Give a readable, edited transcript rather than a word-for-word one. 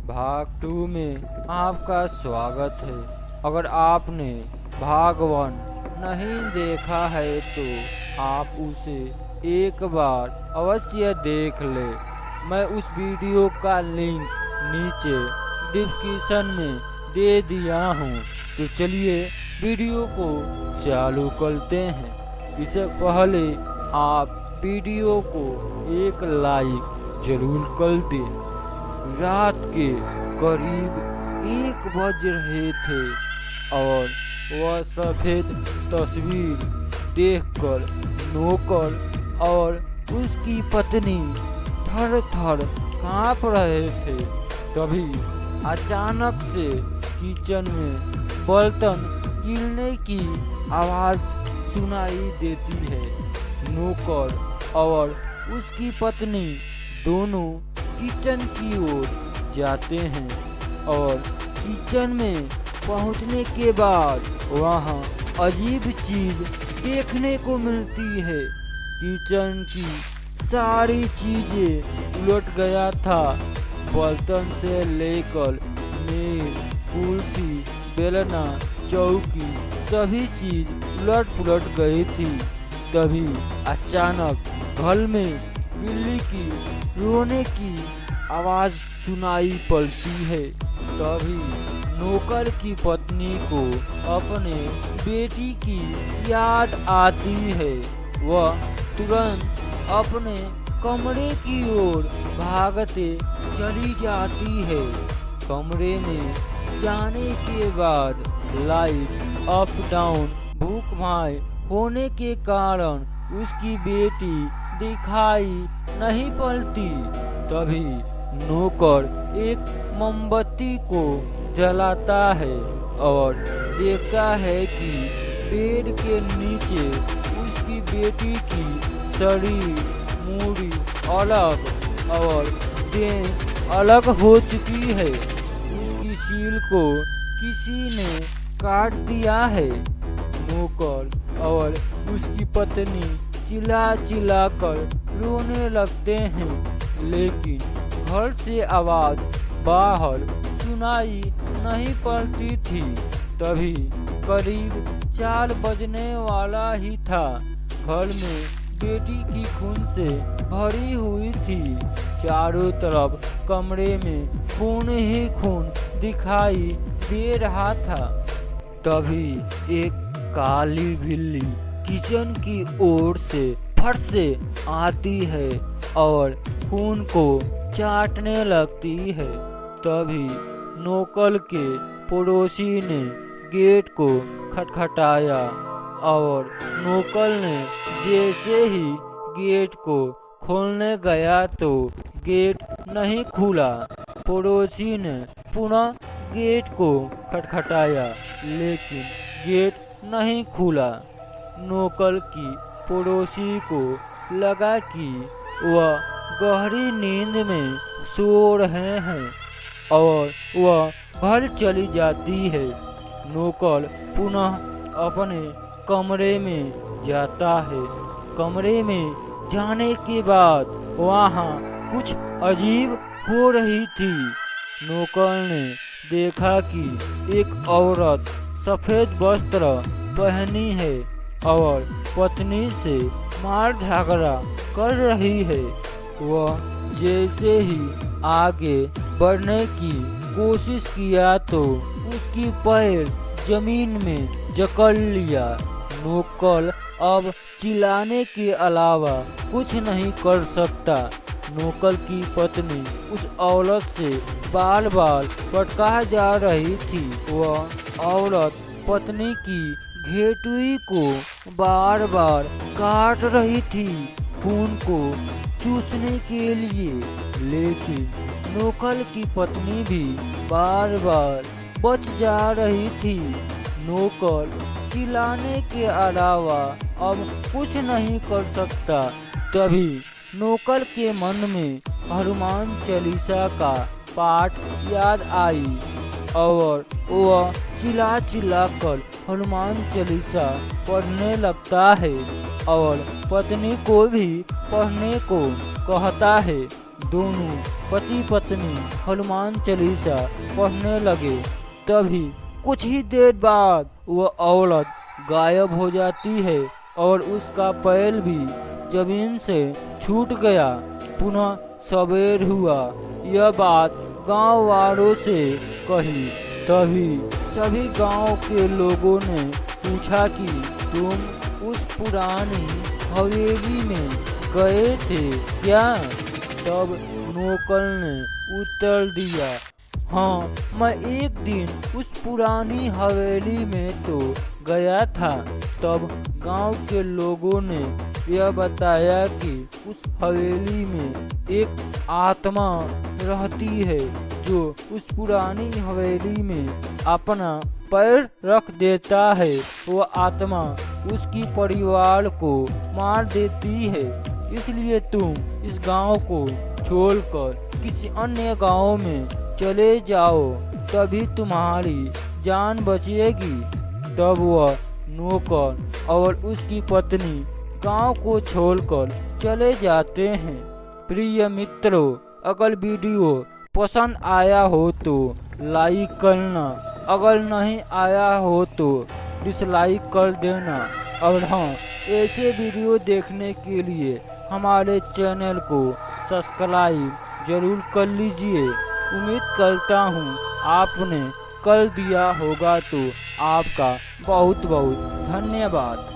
भाग 2 में आपका स्वागत है। अगर आपने भाग 1 नहीं देखा है तो आप उसे एक बार अवश्य देख ले। मैं उस वीडियो का लिंक नीचे डिस्क्रिप्शन में दे दिया हूँ। तो चलिए वीडियो को चालू करते हैं। इससे पहले आप वीडियो को एक लाइक जरूर कर दें। रात के करीब 1 बज रहे थे और वह सफेद तस्वीर देखकर नौकर और उसकी पत्नी थर थर कांप रहे थे। तभी अचानक से किचन में बर्तन गिरने की आवाज सुनाई देती है। नौकर और उसकी पत्नी दोनों किचन की ओर जाते हैं और किचन में पहुंचने के बाद वहां अजीब चीज देखने को मिलती है। किचन की सारी चीजें उलट गया था। बर्तन से लेकर मेज, कुर्सी, बेलना, चौकी सभी चीज उलट पुलट गई थी। तभी अचानक घर में बिल्ली की रोने की आवाज सुनाई पड़ती है। तभी नौकर की पत्नी को अपने बेटी की याद आती है। वह तुरंत अपने कमरे की ओर भागते चली जाती है। कमरे में जाने के बाद लाइट अप डाउन भूकंपाई होने के कारण उसकी बेटी दिखाई नहीं पड़ती। तभी नौकर एक मोमबत्ती को जलाता है और देखता है कि पेड़ के नीचे उसकी बेटी की शरीर मूड़ी अलग और देह अलग हो चुकी है। उसकी सील को किसी ने काट दिया है। नौकर और उसकी पत्नी चिल्ला चिल्ला कर रोने लगते हैं, लेकिन घर से आवाज बाहर सुनाई नहीं पड़ती थी। तभी करीब 4 बजने वाला ही था। घर में बेटी की खून से भरी हुई थी। चारों तरफ कमरे में खून ही खून दिखाई दे रहा था। तभी एक काली बिल्ली किचन की ओर से फट से आती है और खून को चाटने लगती है। तभी नौकर के पड़ोसी ने गेट को खटखटाया और नौकर ने जैसे ही गेट को खोलने गया तो गेट नहीं खुला। पड़ोसी ने पुनः गेट को खटखटाया लेकिन गेट नहीं खुला। नौकर की पड़ोसी को लगा कि वह गहरी नींद में सो रहे हैं और वह घर चली जाती है। नौकर पुनः अपने कमरे में जाता है। कमरे में जाने के बाद वहाँ कुछ अजीब हो रही थी। नौकर ने देखा कि एक औरत सफेद वस्त्र पहनी है और पत्नी से मार झगड़ा कर रही है। वह जैसे ही आगे बढ़ने की कोशिश किया तो उसकी पैर जमीन में जकड़ लिया। नौकर अब चिल्लाने के अलावा कुछ नहीं कर सकता। नौकर की पत्नी उस औरत से बार बार पटका जा रही थी। वह औरत पत्नी की घेटुई को बार बार काट रही थी खून को चूसने के लिए, लेकिन नौकर की पत्नी भी बार बार बच जा रही थी। नौकर चिल्लाने के अलावा अब कुछ नहीं कर सकता। तभी नौकर के मन में हनुमान चालीसा का पाठ याद आई और वह चिल्ला चिल्ला कर हनुमान चालीसा पढ़ने लगता है और पत्नी को भी पढ़ने को कहता है। दोनों पति पत्नी हनुमान चालीसा पढ़ने लगे। तभी कुछ ही देर बाद वह औरत गायब हो जाती है और उसका पैर भी जमीन से छूट गया। पुनः सवेर हुआ। यह बात गांव वालों से कही। तभी सभी गांव के लोगों ने पूछा कि तुम उस पुरानी हवेली में गए थे क्या? तब नौकर ने उत्तर दिया, हाँ, मैं एक दिन उस पुरानी हवेली में तो गया था। तब गांव के लोगों ने यह बताया कि उस हवेली में एक आत्मा रहती है जो उस पुरानी हवेली में अपना पैर रख देता है। वह आत्मा उसकी परिवार को मार देती है। इसलिए तुम इस गांव को छोड़कर किसी अन्य गांव में चले जाओ, तभी तुम्हारी जान बचेगी। तब वह नौकर और उसकी पत्नी गांव को छोड़कर चले जाते हैं। प्रिय मित्रों, अगर वीडियो पसंद आया हो तो लाइक करना, अगर नहीं आया हो तो डिसलाइक कर देना। और हाँ, ऐसे वीडियो देखने के लिए हमारे चैनल को सब्सक्राइब जरूर कर लीजिए। उम्मीद करता हूँ आपने कर दिया होगा, तो आपका बहुत बहुत धन्यवाद।